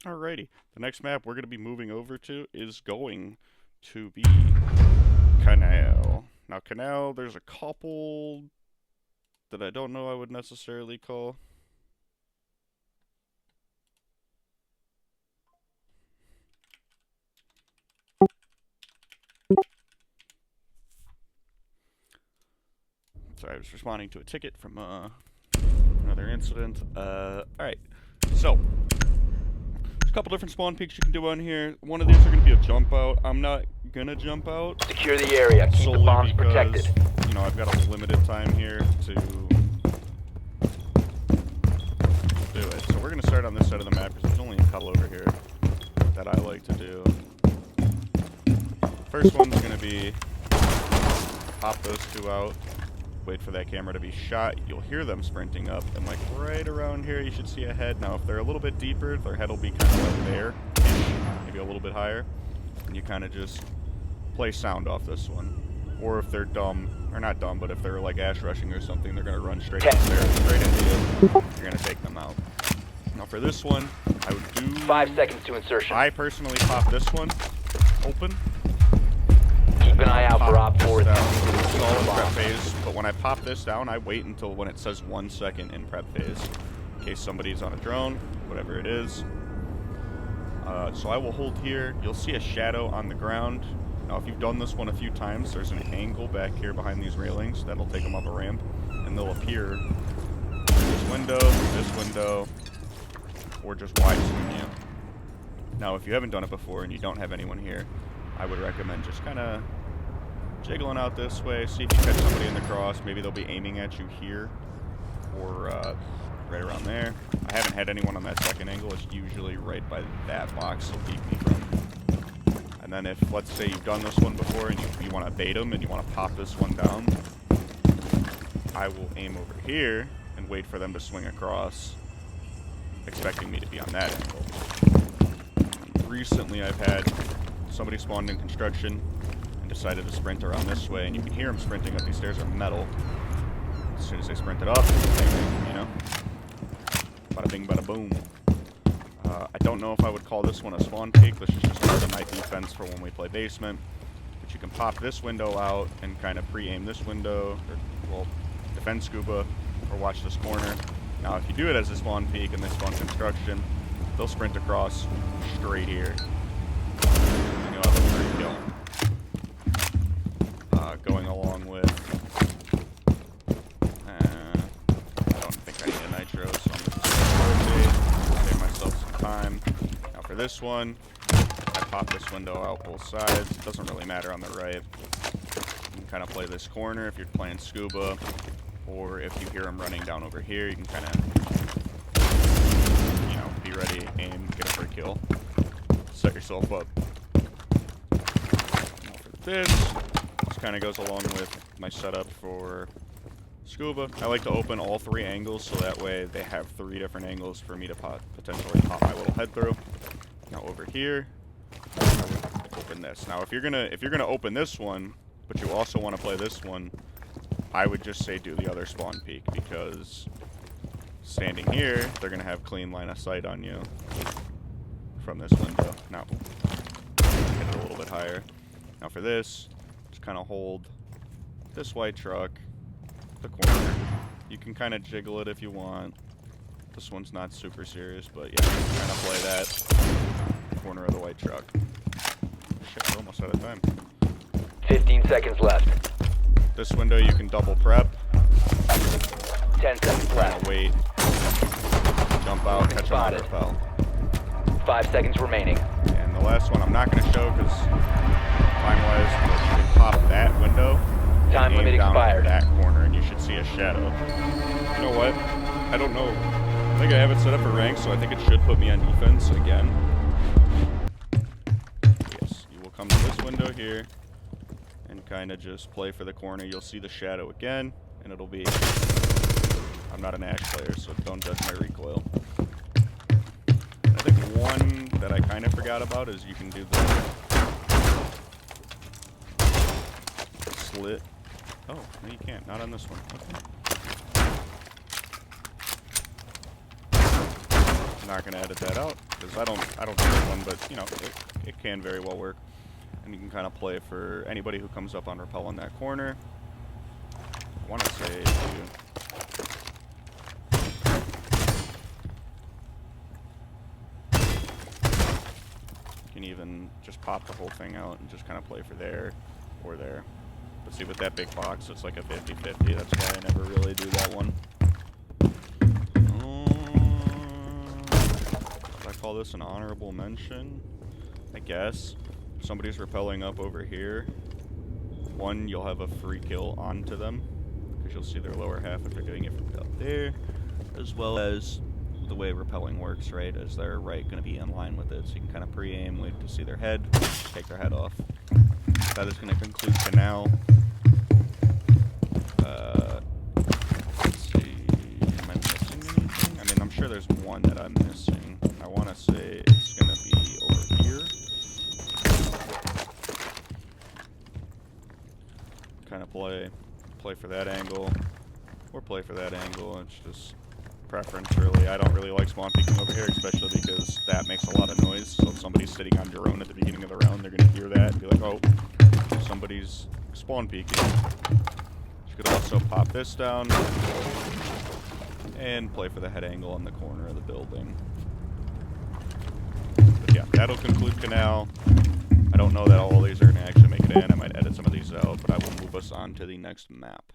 Alrighty, the next map we're going to be moving over to is going to be Kanal. Now, Kanal, there's a couple that I don't know I would necessarily call. Sorry, I was responding to a ticket from another incident. Alright, so there's a couple different spawn peaks you can do on here. One of these are going to be a jump out. I'm not going to jump out. Secure the area. Keep the bombs Because, protected. you know, I've got a limited time here to do it. So we're going to start on this side of the map because there's only a couple over here that I like to do. First one's going to be pop those two out, wait for that camera to be shot. You'll hear them sprinting up, and like right around here you should see a head. Now if they're a little bit deeper, their head will be kind of like there, maybe a little bit higher, and you kind of just play sound off this one. Or if they're dumb, or not dumb, but if they're like ash rushing or something, they're going to run straight upstairs, straight into you. You're going to take them out. Now for this one, I would do... 5 seconds to insertion. I personally pop this one open. Keep an eye out for Op 4. Install in prep phase, but when I pop this down, I wait until when it says 1 second in prep phase, in case somebody's on a drone, whatever it is. So I will hold here. You'll see a shadow on the ground. Now, if you've done this one a few times, there's an angle back here behind these railings that'll take them up a ramp, and they'll appear through this window, or just wide swing you. Now, if you haven't done it before and you don't have anyone here, I would recommend just kind of jiggling out this way, see if you catch somebody in the cross. Maybe they'll be aiming at you here, or right around there. I haven't had anyone on that second angle. It's usually right by that box they'll peek me from. And then if, let's say you've done this one before and you want to bait them and you want to pop this one down, I will aim over here and wait for them to swing across, expecting me to be on that angle. Recently I've had somebody spawned in construction and decided to sprint around this way, and you can hear them sprinting up. These stairs are metal. As soon as they sprinted up, you know, bada bing, bada boom. I don't know if I would call this one a spawn peak. This is just part of my defense for when we play basement. But you can pop this window out and kind of pre-aim this window, or, well, defend scuba, or watch this corner. Now, if you do it as a spawn peak and they spawn construction, they'll sprint across straight here. And you'll have a free kill. Going along with... I don't think I need a nitro, so I'm going to just save myself some time. Now for this one, I pop this window out both sides. It doesn't really matter on the right. You can kind of play this corner if you're playing scuba, or if you hear them running down over here, you can kind of, you know, be ready, aim, get a free kill, set yourself up. Now for this kind of goes along with my setup for scuba. I like to open all 3 angles, so that way they have 3 different angles for me to potentially pop my little head through. Now over here, I would open this. Now if you're gonna open this one, but you also want to play this one, I would just say do the other spawn peak, because standing here, they're gonna have clean line of sight on you from this window. Now, get it a little bit higher. Now for this, just kind of hold this white truck, the corner. You can kind of jiggle it if you want. This one's not super serious, but yeah, you can kind of play that corner of the white truck. Shit, we're almost out of time. 15 seconds left. This window you can double prep. 10 seconds Kind left. of wait, jump out, catch them on Spotted. repel. 5 seconds remaining. And the last one I'm not going to show because time-wise, but you can pop that window. Time and limit aim down expired. that corner, and you should see a shadow. You know what? I don't know. I think I have it set up for rank, so I think it should put me on defense again. Yes, you will come to this window here and kind of just play for the corner. You'll see the shadow again, and it'll be... I'm not an Ash player, so don't judge my recoil. And I think one that I kind of forgot about is you can do the slit. Oh, no you can't. Not on this one. Okay. I'm not going to edit that out. because I don't have one, but you know, it can very well work. And you can kind of play for anybody who comes up on rappel in that corner. I want to say you can even just pop the whole thing out and just kind of play for there or there. But see, with that big box, it's like a 50-50. That's why I never really do that one. Should I call this an honorable mention? I guess. If somebody's rappelling up over here, one, you'll have a free kill onto them, because you'll see their lower half if they're doing it from up there, as well as the way rappelling works, right, is they're right going to be in line with it, so you can kind of pre-aim, wait to see their head, take their head off. That is going to conclude Kanal. Let's see, am I missing anything? I mean, I'm sure there's one that I'm missing. I want to say it's going to be over here. Kind of play for that angle, or play for that angle. It's just preference, really. I don't really like spawn peeking over here, especially because that makes a lot of noise. So if somebody's sitting on drone at the beginning of the round, they're going to hear that and be like, oh, somebody's spawn peeking. You could also pop this down and play for the head angle on the corner of the building. But yeah, that'll conclude Kanal. I don't know that all of these are going to actually make it in. I might edit some of these out, but I will move us on to the next map.